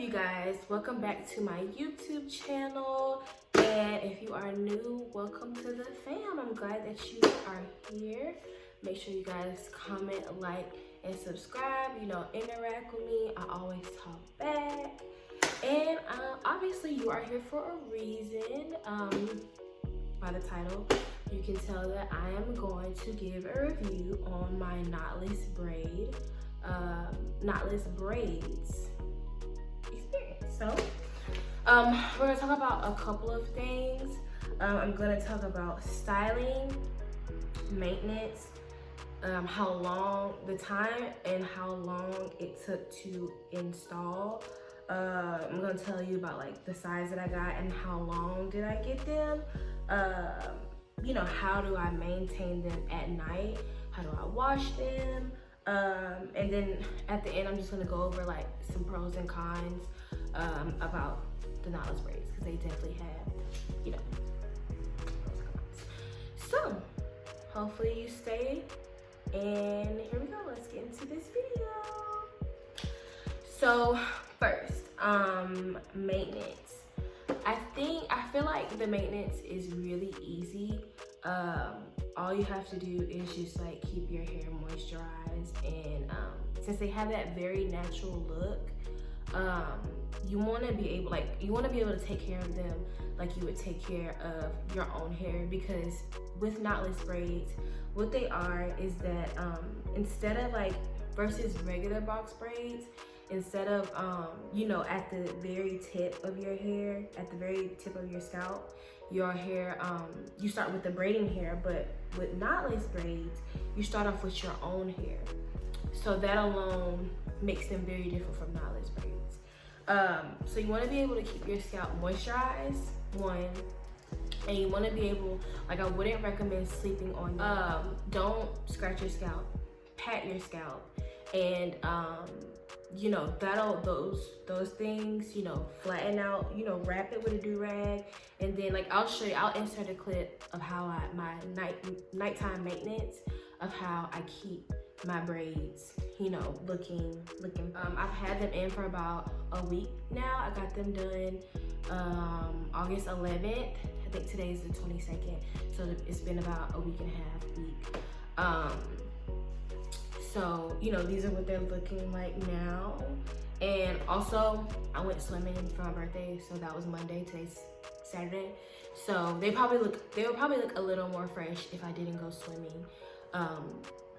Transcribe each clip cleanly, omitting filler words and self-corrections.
you guys? Welcome back to my YouTube channel, and if you are new, welcome to the fam. I'm glad that you are here. Make sure you guys comment, like, and subscribe. You know, interact with me. I always talk back. And obviously you are here for a reason. By the title, you can tell that I am going to give a review on my knotless braids experience. So we're gonna talk about a couple of things. I'm gonna talk about styling, maintenance, how long the time and how long it took to install. I'm gonna tell you about like the size that I got and how long did I get them. You know, how do I maintain them at night? How do I wash them? And then at the end, I'm just gonna go over like some pros and cons about the knotless braids, because they definitely have, you know, pros and cons. So hopefully you stay, and here we go. Let's get into this video. So first, maintenance. I feel like the maintenance is really easy. All you have to do is just like keep your hair moisturized, and since they have that very natural look, you want to be able to take care of them like you would take care of your own hair, because with knotless braids, what they are is that instead of like versus regular box braids, instead of you know, at the very tip of your hair, at the very tip of your scalp, your hair, you start with the braiding hair, but with knotless braids, you start off with your own hair. So that alone makes them very different from knotless braids. So you want to be able to keep your scalp moisturized, one, and you want to be able, like, I wouldn't recommend sleeping on don't scratch your scalp, pat your scalp, and you know, those things, you know, flatten out, you know, wrap it with a do-rag, and then like I'll insert a clip of how my nighttime maintenance of how I keep my braids, you know, looking. I've had them in for about a week now. I got them done August 11th. I think today's the 22nd, so it's been about a week and a half. So, you know, these are what they're looking like now. And also, I went swimming for my birthday, so that was Monday, today's Saturday. So they would probably look a little more fresh if I didn't go swimming.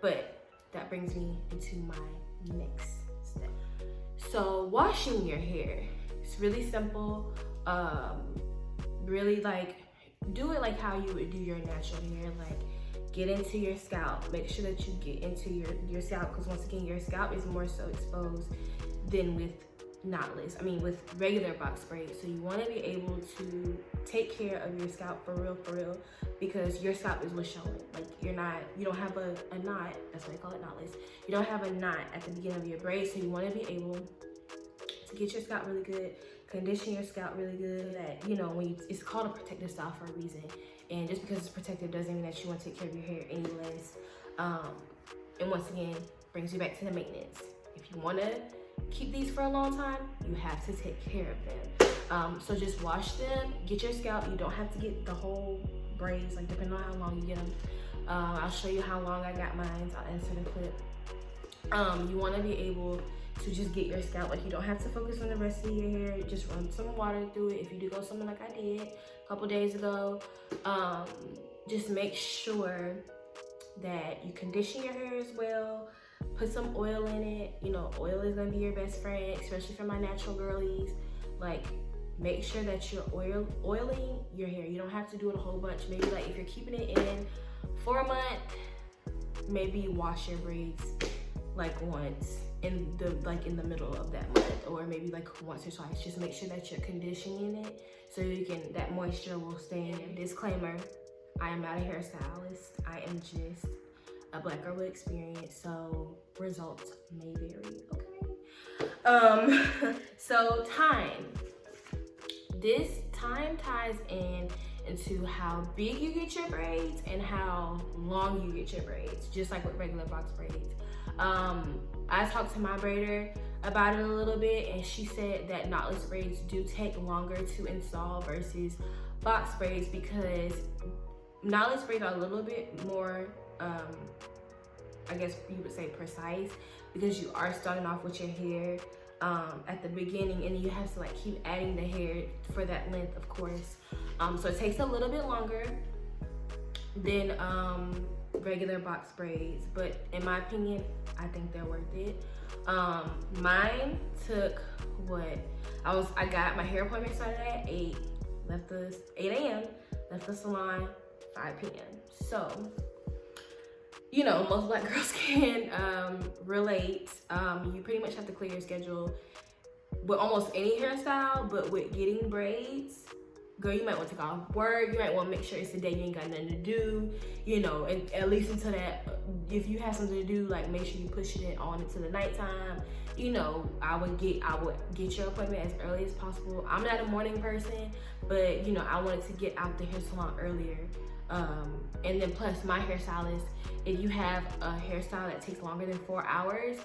But that brings me into my next step. So washing your hair, it's really simple. Really, like, do it like how you would do your natural hair. Like, get into your scalp. Make sure that you get into your scalp, because once again, your scalp is more so exposed than with with regular box braids. So you want to be able to take care of your scalp for real, because your scalp is what's showing. Like, you don't have a knot. That's why they call it knotless. You don't have a knot at the beginning of your braid, so you want to be able to get your scalp really good, condition your scalp really good. That, you know, it's called a protective style for a reason. And just because it's protective doesn't mean that you want to take care of your hair any less. And once again, brings you back to the maintenance. If you want to keep these for a long time, you have to take care of them. So just wash them, get your scalp. You don't have to get the whole braids, like, depending on how long you get them. I'll show you how long I got mine. I'll insert a clip. You want to be able to just get your scalp. Like, you don't have to focus on the rest of your hair. Just run some water through it. If you do go swimming like I did a couple days ago, just make sure that you condition your hair as well. Put some oil in it. You know, oil is gonna be your best friend, especially for my natural girlies. Like, make sure that you're oiling your hair. You don't have to do it a whole bunch. Maybe, like, if you're keeping it in for a month, maybe wash your braids like once in the middle of that month, or maybe like once or twice. Just make sure that you're conditioning it so that moisture will stay in. Disclaimer, I am not a hairstylist. I am just a black girl with experience, so results may vary, okay? So time. This time ties into how big you get your braids and how long you get your braids, just like with regular box braids. I talked to my braider about it a little bit, and she said that knotless braids do take longer to install versus box braids, because knotless braids are a little bit more, I guess you would say, precise, because you are starting off with your hair at the beginning, and you have to like keep adding the hair for that length, of course. So it takes a little bit longer than regular box braids, but in my opinion, I think they're worth it. Mine took what I got my hair appointment started at 8 a.m. left the salon 5 p.m. So, you know, most black girls can relate. You pretty much have to clear your schedule with almost any hairstyle, but with getting braids, girl, you might want to take off work. You might want to make sure it's the day you ain't got nothing to do, you know, and at least until that, if you have something to do, like make sure you push it on into the nighttime. You know, I would get your appointment as early as possible. I'm not a morning person, but you know, I wanted to get out the hair salon earlier. And then plus my hairstylist, if you have a hairstyle that takes longer than 4 hours,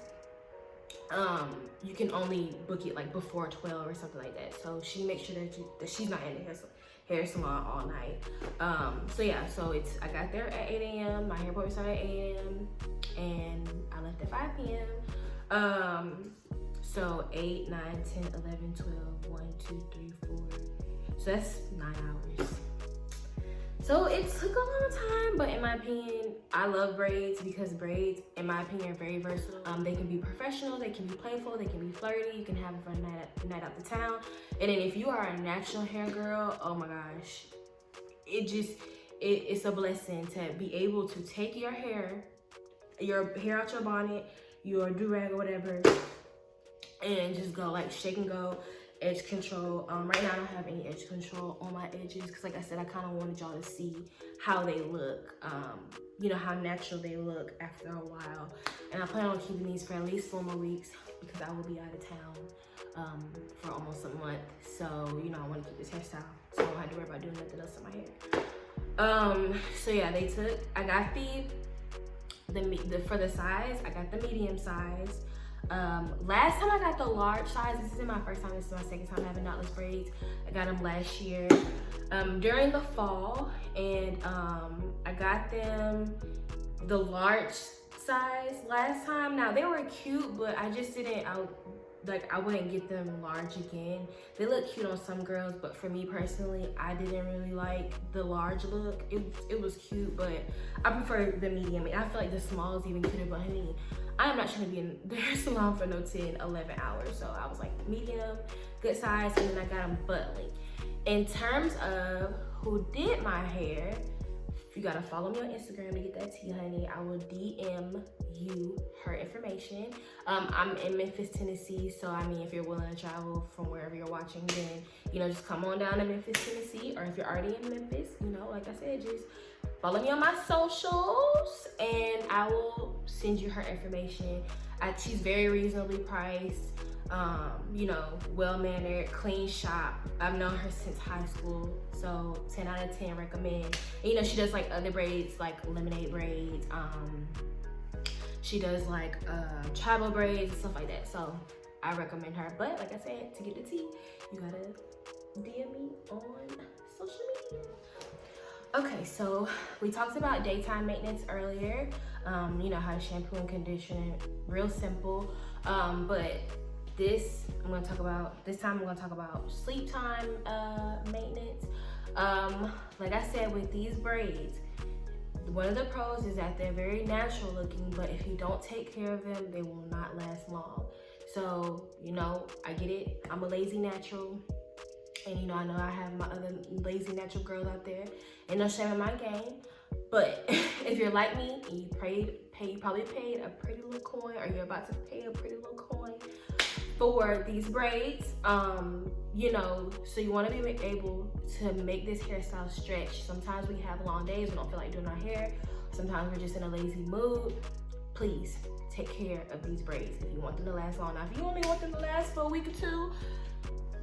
you can only book it like before 12 or something like that. So she makes sure that she's not in the hair salon all night. So yeah, so I got there at 8 a.m. My hair appointment started at 8 a.m. and I left at 5 p.m. So 8, 9, 10, 11, 12, 1, 2, 3, 4. So that's 9 hours. So it took a long time, but in my opinion, I love braids because braids, in my opinion, are very versatile. They can be professional, they can be playful, they can be flirty. You can have them for a night out the town. And then if you are a natural hair girl, oh my gosh, it's a blessing to be able to take your hair out your bonnet, your do-rag or whatever, and just go like shake and go. Edge control. Right now I don't have any edge control on my edges because like I said, I kind of wanted y'all to see how they look, you know, how natural they look after a while. And I plan on keeping these for at least 4 more weeks because I will be out of town for almost a month. So, you know, I want to keep this hairstyle so I don't have to worry about doing nothing else to my hair. So yeah, I got for the size, I got the medium size. Last time I got the large size, this isn't my first time, this is my second time having knotless braids. I got them last year during the fall, and I got them the large size last time. Now they were cute, but I just didn't, I wouldn't get them large again. They look cute on some girls, but for me personally, I didn't really like the large look. It was cute, but I prefer the medium. And I feel like the small is even cuter, but honey, I'm not trying to be in the hair salon for no 10, 11 hours. So I was like medium, good size, and then I got them butt length. In terms of who did my hair, you gotta follow me on Instagram to get that tea, honey. I will DM you her information. I'm in Memphis, Tennessee, so I mean, if you're willing to travel from wherever you're watching, then, you know, just come on down to Memphis, Tennessee, or if you're already in Memphis, you know, like I said, just follow me on my socials, and I will send you her information. She's very reasonably priced, you know, well-mannered, clean shop. I've known her since high school, so 10 out of 10 recommend. And, you know, she does like other braids, like lemonade braids. She does like tribal braids and stuff like that. So I recommend her. But like I said, to get the tea, you gotta DM me on social media. Okay, so we talked about daytime maintenance earlier. You know, how to shampoo and condition, real simple. But this time I'm gonna talk about sleep time maintenance. Like I said, with these braids, one of the pros is that they're very natural looking, but if you don't take care of them, they will not last long. So, you know, I get it. I'm a lazy natural. And you know I have my other lazy natural girls out there. Ain't no shame in my game. But if you're like me and you probably paid a pretty little coin, or you're about to pay a pretty little coin for these braids, you know, so you want to be able to make this hairstyle stretch. Sometimes we have long days, we don't feel like doing our hair. Sometimes we're just in a lazy mood. Please take care of these braids if you want them to last long. Now, if you only want them to last for a week or two,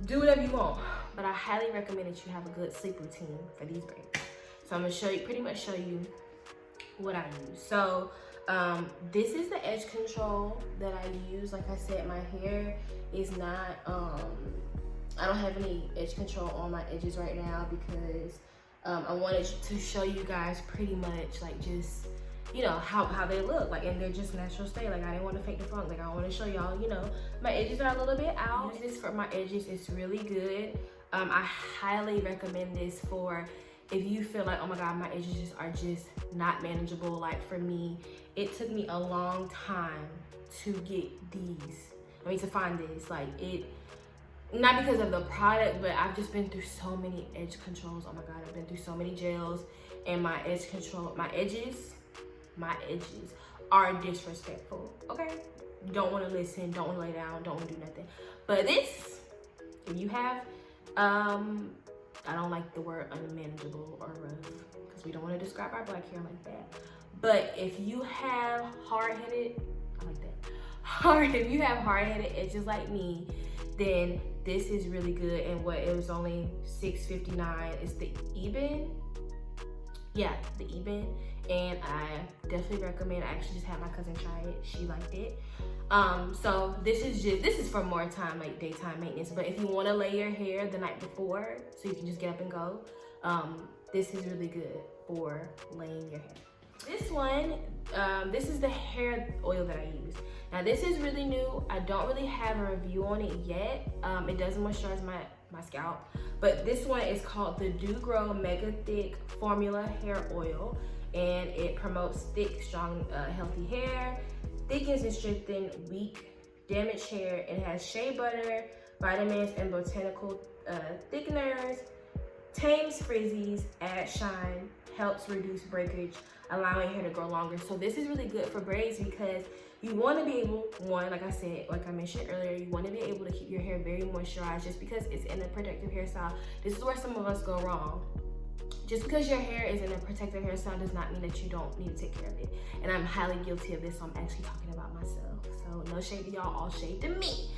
do whatever you want, but I highly recommend that you have a good sleep routine for these braids. So I'm gonna pretty much show you what I use. So This is the edge control that I use. Like I said, my hair is not, I don't have any edge control on my edges right now because I wanted to show you guys pretty much like just, you know, how they look like in their just natural state. Like I didn't want to fake the funk. Like I want to show y'all, you know, my edges are a little bit out. Use this for my edges. It's really good. I highly recommend this for if you feel like, oh my God, my edges are just not manageable. Like for me, it took me a long time to get these. I mean, to find this. Like it, not because of the product, but I've just been through so many edge controls. Oh my God, I've been through so many gels, and my edge control, my edges are disrespectful. Okay, don't want to listen, don't want to lay down, don't want to do nothing. But this, if you have, I don't like the word unmanageable or rough because we don't want to describe our black hair like that. But if you have hard-headed, I like that. If you have hard-headed edges like me, then this is really good. And what, it was only $6.59. It's the Eben. Yeah, the Eben. And I definitely recommend. I actually just had my cousin try it. She liked it. So this is for more time, like daytime maintenance. But if you want to lay your hair the night before, so you can just get up and go, this is really good for laying your hair. This one, this is the hair oil that I use. Now this is really new. I don't really have a review on it yet. It doesn't moisturize my scalp, but this one is called the Do Grow Mega Thick Formula Hair Oil, and it promotes thick, strong, healthy hair, thickens and strengthens weak, damaged hair. It has shea butter, vitamins, and botanical thickeners, tames frizzies, adds shine, helps reduce breakage, allowing hair to grow longer. So this is really good for braids because you want to be able, one, like I said, like I mentioned earlier, you want to be able to keep your hair very moisturized just because it's in a protective hairstyle. This is where some of us go wrong. Just because your hair is in a protective hairstyle does not mean that you don't need to take care of it. And I'm highly guilty of this, so I'm actually talking about myself. So no shade to y'all, all shade to me.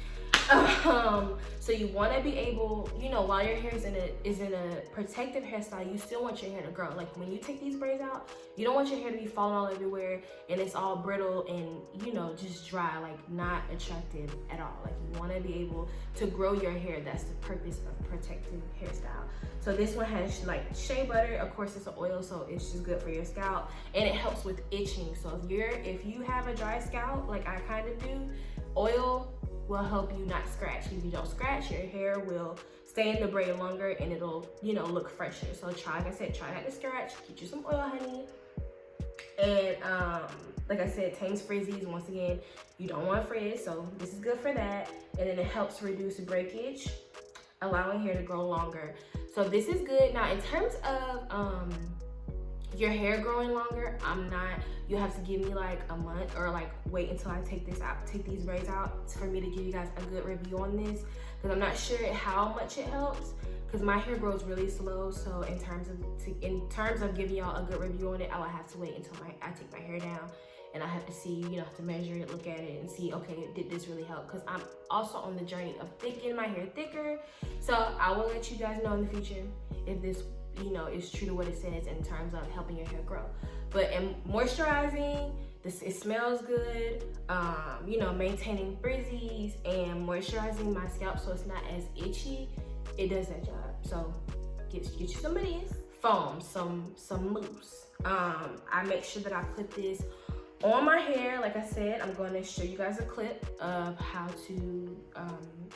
So you want to be able, you know, while your hair is in a protective hairstyle, you still want your hair to grow. Like when you take these braids out, you don't want your hair to be falling all everywhere and it's all brittle and, you know, just dry, like not attractive at all. Like you want to be able to grow your hair. That's the purpose of protective hairstyle. So this one has like shea butter. Of course, it's an oil, so it's just good for your scalp, and it helps with itching. So if you have a dry scalp, like I kind of do, oil will help you not scratch. If you don't scratch, your hair will stay in the braid longer and it'll, you know, look fresher. So try, like I said, try not to scratch. Get you some oil, honey. And like I said, tames frizzies. Once again, you don't want frizz, so this is good for that. And then it helps reduce breakage, allowing hair to grow longer. So this is good. Now in terms of your hair growing longer, you have to give me like a month or like wait until I take these braids out for me to give you guys a good review on this, because I'm not sure how much it helps because my hair grows really slow. So in terms of giving y'all a good review on it, I will have to wait until I take my hair down, and I have to see, you know, have to measure it, look at it, and see, okay, did this really help? Because I'm also on the journey of thickening my hair thicker. So I will let you guys know in the future if this, you know, is true to what it says in terms of helping your hair grow. But in moisturizing, it smells good, you know, maintaining frizzies and moisturizing my scalp so it's not as itchy, it does that job. So get you some of these foam, some mousse. I make sure that I put this on my hair. Like I said, I'm going to show you guys a clip of how to,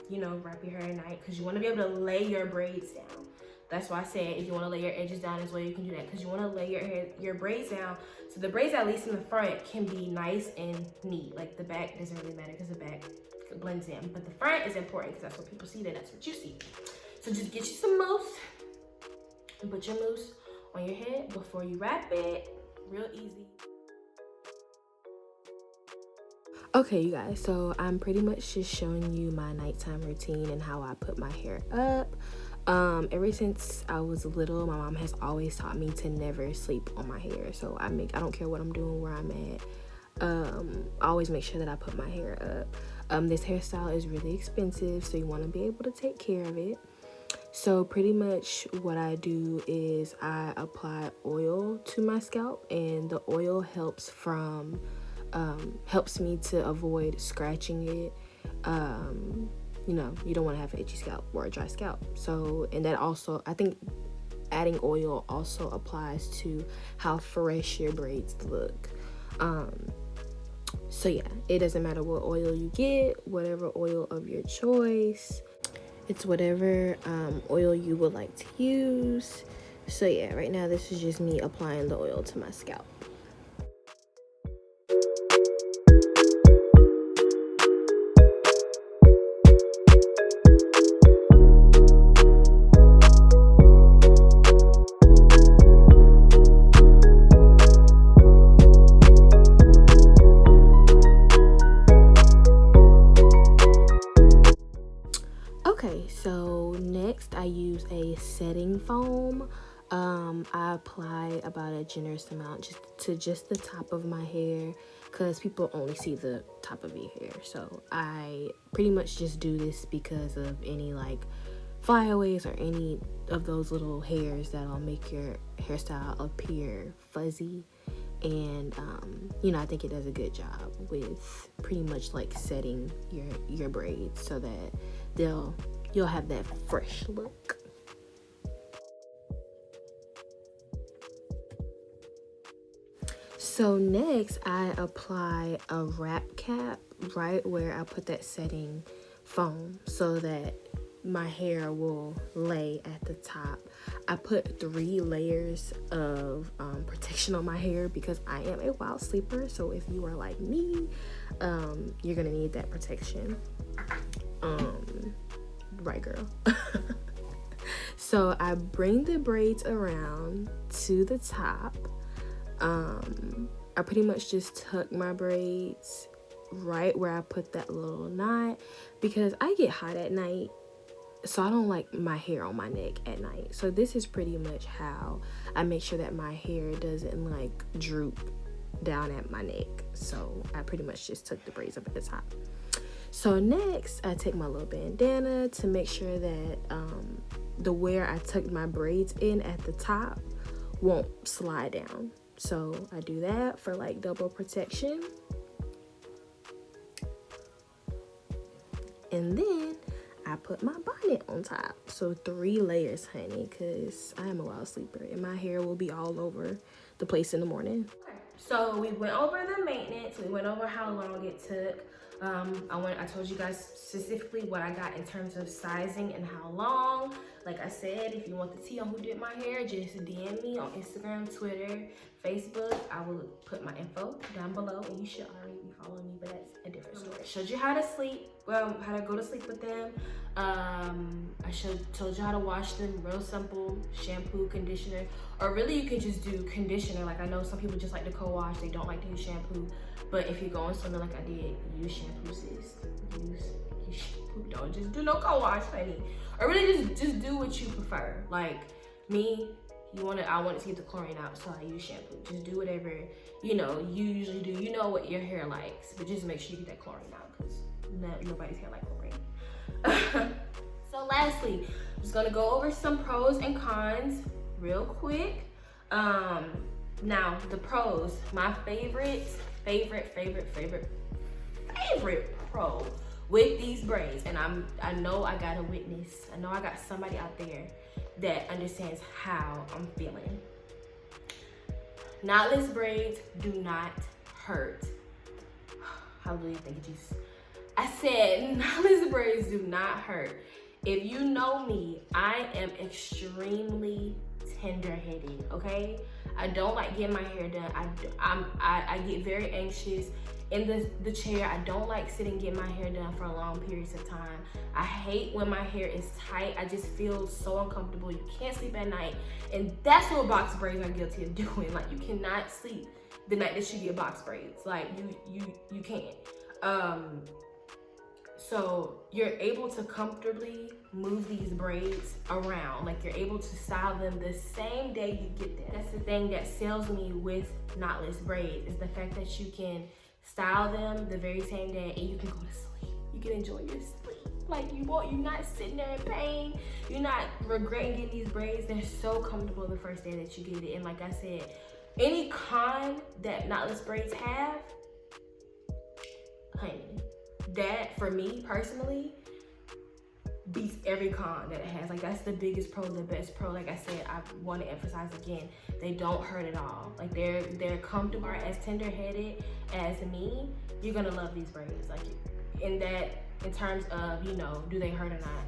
you know, wrap your hair at night, because you want to be able to lay your braids down. That's why I said if you want to lay your edges down as well, you can do that, because you want to lay your braids down so the braids, at least in the front, can be nice and neat. Like the back doesn't really matter because the back blends in, but the front is important because that's what people see, that's what you see. So just get you some mousse and put your mousse on your head before you wrap it. Real easy. Okay, you guys, so I'm pretty much just showing you my nighttime routine and how I put my hair up. Ever since I was little, my mom has always taught me to never sleep on my hair. So I don't care what I'm doing, where I'm at. I always make sure that I put my hair up. This hairstyle is really expensive, so you want to be able to take care of it. So pretty much what I do is I apply oil to my scalp, and the oil helps from helps me to avoid scratching it. You know, you don't want to have an itchy scalp or a dry scalp. So, and that also, I think adding oil also applies to how fresh your braids look. So yeah, it doesn't matter what oil you get, whatever oil of your choice. It's whatever oil you would like to use. So yeah, right now this is just me applying the oil to my scalp. Okay, so next I use a setting foam. I apply about a generous amount just the top of my hair, because people only see the top of your hair. So I pretty much just do this because of any like flyaways or any of those little hairs that'll make your hairstyle appear fuzzy. And you know, I think it does a good job with pretty much like setting your braids so that you'll have that fresh look. So next I apply a wrap cap right where I put that setting foam so that my hair will lay at the top. I put 3 layers of protection on my hair because I am a wild sleeper. So if you are like me, you're gonna need that protection. Right, girl. So I bring the braids around to the top. I pretty much just tuck my braids right where I put that little knot because I get hot at night. So I don't like my hair on my neck at night. So this is pretty much how I make sure that my hair doesn't like droop down at my neck. So I pretty much just tuck the braids up at the top. So next I take my little bandana to make sure that the where I tucked my braids in at the top won't slide down. So I do that for like double protection. And then I put my bonnet on top. So 3 layers, honey, because I am a wild sleeper and my hair will be all over the place in the morning. Okay, so we went over the maintenance. We went over how long it took. I told you guys specifically what I got in terms of sizing and how long. Like I said, if you want the tea on who did my hair, just DM me on Instagram, Twitter, Facebook. I will put my info down below, and you should already be following me, but that's a different story. I showed you how to sleep, how to go to sleep with them. I told you how to wash them, real simple, shampoo, conditioner, or really you can just do conditioner. Like I know some people just like to co-wash, they don't like to use shampoo, but if you're going something like I did, use shampoo, sis. Use shampoo, don't just do no co-wash, honey. Or really just do what you prefer. Like me, I wanted to get the chlorine out, so I use shampoo. Just do whatever, you know, you usually do. You know what your hair likes, but just make sure you get that chlorine out because nobody's hair like chlorine. So lastly, I'm just gonna go over some pros and cons real quick. Now the pros, my favorite pro with these braids, and I know I got a witness. I know I got somebody out there that understands how I'm feeling. Knotless braids do not hurt. Hallelujah, thank you, Jesus. I said knotless braids do not hurt. If you know me, I am extremely tender-headed, okay? I don't like getting my hair done. I get very anxious in the chair. I don't like sitting getting my hair done for long periods of time. I hate when my hair is tight. I just feel so uncomfortable. You can't sleep at night, and that's what box braids are guilty of doing. Like you cannot sleep the night that you get box braids. Like you can't. So you're able to comfortably move these braids around. Like you're able to style them the same day you get them. That's the thing that sells me with knotless braids, is the fact that you can style them the very same day and you can go to sleep. You can enjoy your sleep. Like you're not sitting there in pain. You're not regretting getting these braids. They're so comfortable the first day that you get it. And like I said, any con that knotless braids have, plenty. That, for me personally, beats every con that it has. Like, that's the biggest pro, the best pro. Like I said, I want to emphasize again, they don't hurt at all. Like, they're comfortable, as tender-headed as me. You're gonna love these braids. Like, in terms of, you know, do they hurt or not?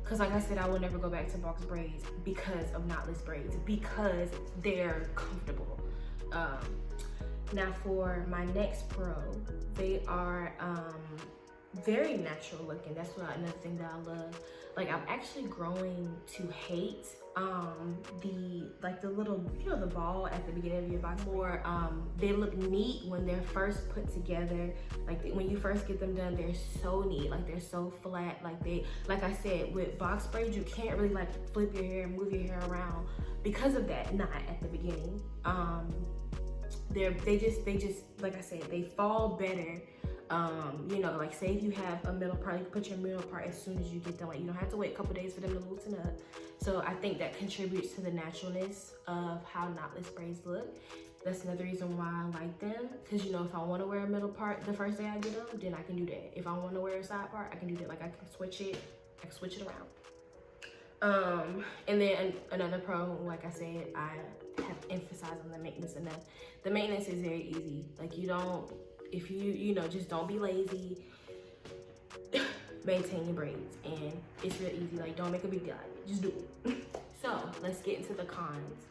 Because like I said, I will never go back to box braids because of knotless braids, because they're comfortable. Now for my next pro, they are very natural looking. That's another thing that I love. Like, I'm actually growing to hate the little, you know, the ball at the beginning of your box. More they look neat when they're first put together. Like, when you first get them done, they're so neat. Like, they're so flat. Like I said, with box braids, you can't really like flip your hair and move your hair around because of that. Not at the beginning. They just like I said, they fall better. You know, like, say if you have a middle part, you put your middle part as soon as you get them. Like, you don't have to wait a couple days for them to loosen up. So I think that contributes to the naturalness of how knotless braids look. That's another reason why I like them, because, you know, if I want to wear a middle part the first day I get them, then I can do that. If I want to wear a side part, I can do that. Like, I can switch it around. And then another pro, like I said, I have emphasized on the maintenance enough. The maintenance is very easy. Like, if you know, just don't be lazy. Maintain your braids, and it's real easy. Like, don't make a big deal out of it, just do it. So let's get into the cons.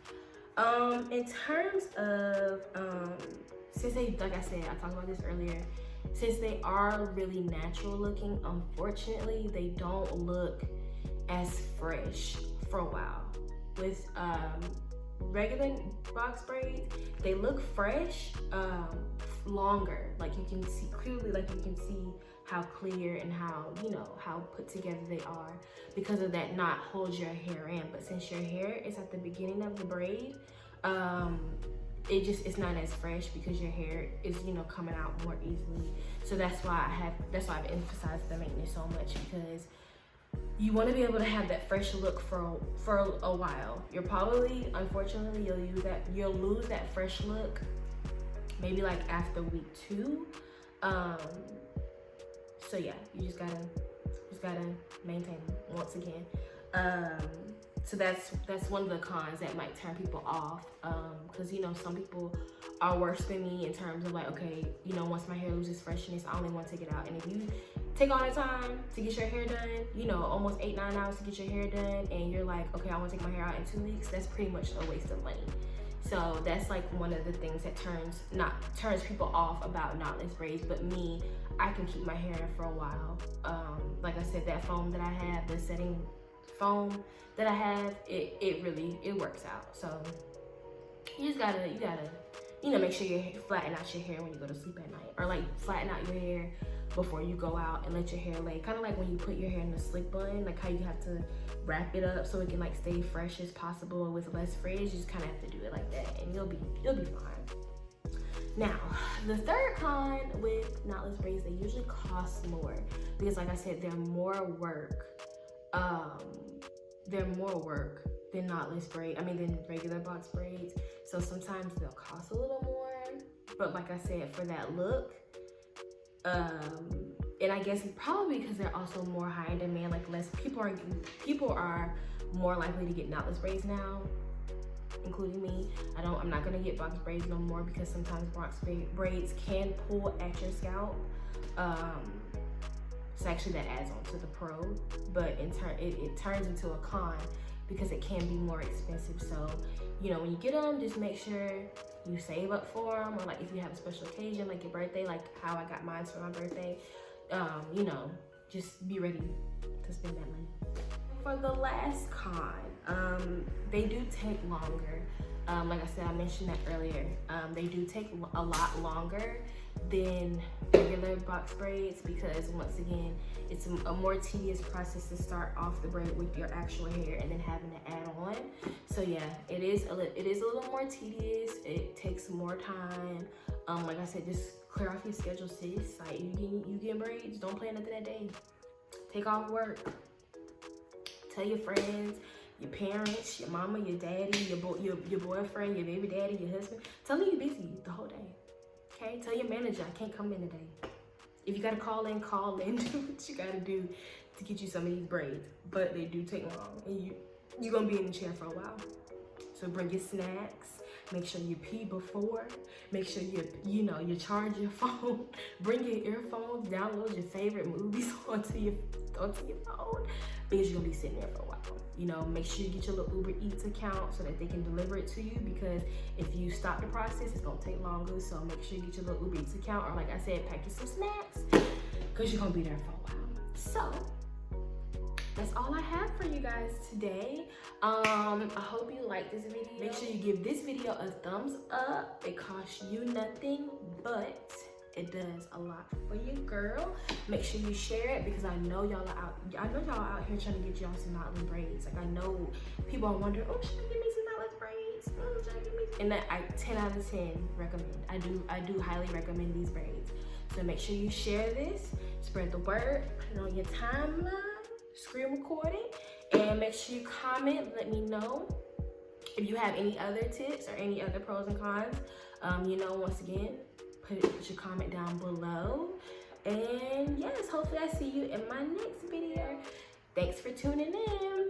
In terms of since they, like I said, I talked about this earlier, since they are really natural looking, unfortunately they don't look as fresh for a while. With regular box braids, they look fresh longer. Like, you can see clearly, like, you can see how clear and how, you know, how put together they are, because of that knot holds your hair in. But since your hair is at the beginning of the braid, it's not as fresh, because your hair is, you know, coming out more easily. So that's why I've emphasized the maintenance so much, because you want to be able to have that fresh look for a while. You're probably, unfortunately, you'll lose that fresh look maybe like after week 2. So yeah, you just gotta maintain them once again. So that's one of the cons that might turn people off, because, you know, some people are worse than me in terms of, like, okay, you know, once my hair loses freshness, I only want to take it out. And if you take all the time to get your hair done, you know, almost 8-9 hours to get your hair done, and you're like, okay, I want to take my hair out in 2 weeks, that's pretty much a waste of money. So that's like one of the things that turns people off about knotless braids. But me, I can keep my hair in for a while. Like I said, that foam that I have, the setting foam that I have, it really works out. So you just gotta, you know, make sure you flatten out your hair when you go to sleep at night, or like flatten out your hair before you go out and let your hair lay. Kind of like when you put your hair in a slick bun, like how you have to wrap it up so it can like stay fresh as possible with less frizz. You just kind of have to do it like that, and you'll be fine. Now, the third con with knotless braids, they usually cost more, because like I said, they're more work. They're more work than than regular box braids. So sometimes they'll cost a little more, but like I said, for that look, and I guess probably because they're also more high in demand, like less people are more likely to get knotless braids now, including me. I'm not gonna get box braids no more, because sometimes box braids can pull at your scalp. So actually that adds on to the pro, but in turn it turns into a con, because it can be more expensive. So, you know, when you get them, just make sure you save up for them, or like if you have a special occasion like your birthday, like how I got mine for my birthday, you know, just be ready to spend that money. For the last con, they do take longer. Like I said, I mentioned that earlier. They do take a lot longer than regular box braids, because once again, it's a more tedious process to start off the braid with your actual hair and then having to add on. So yeah, it is a little more tedious. It takes more time. Like I said, just clear off your schedule, sis. Like, you get braids, don't plan nothing that day. Take off work. Tell your friends, your parents, your mama, your daddy, your boyfriend, your baby daddy, your husband. Tell them you're busy the whole day. Okay? Tell your manager I can't come in today. If you gotta call in, do what you gotta do to get you some of these braids. But they do take long, and you're gonna be in the chair for a while. So bring your snacks. Make sure you pee before. Make sure you charge your phone. Bring your earphones. Download your favorite movies onto your phone, because you're gonna be sitting there for a while. You know, make sure you get your little Uber Eats account so that they can deliver it to you, because if you stop the process, it's gonna take longer. So make sure you get your little Uber Eats account, or like I said, pack you some snacks, because you're gonna be there for a while. So that's all I have for you guys today. I hope you like this video. Make sure you give this video a thumbs up. It costs you nothing, but it does a lot for your girl. Make sure you share it, because I know y'all are out here trying to get y'all some knotless braids. Like, I know people are wondering, oh, should I give me some knotless braids? Oh, should I give me some? And that I 10 out of 10 recommend. I do highly recommend these braids. So make sure you share this, spread the word, put it on your timeline, screen record it, and make sure you comment. Let me know if you have any other tips or any other pros and cons. Once again, put your comment down below. And yes, hopefully I see you in my next video. Thanks for tuning in.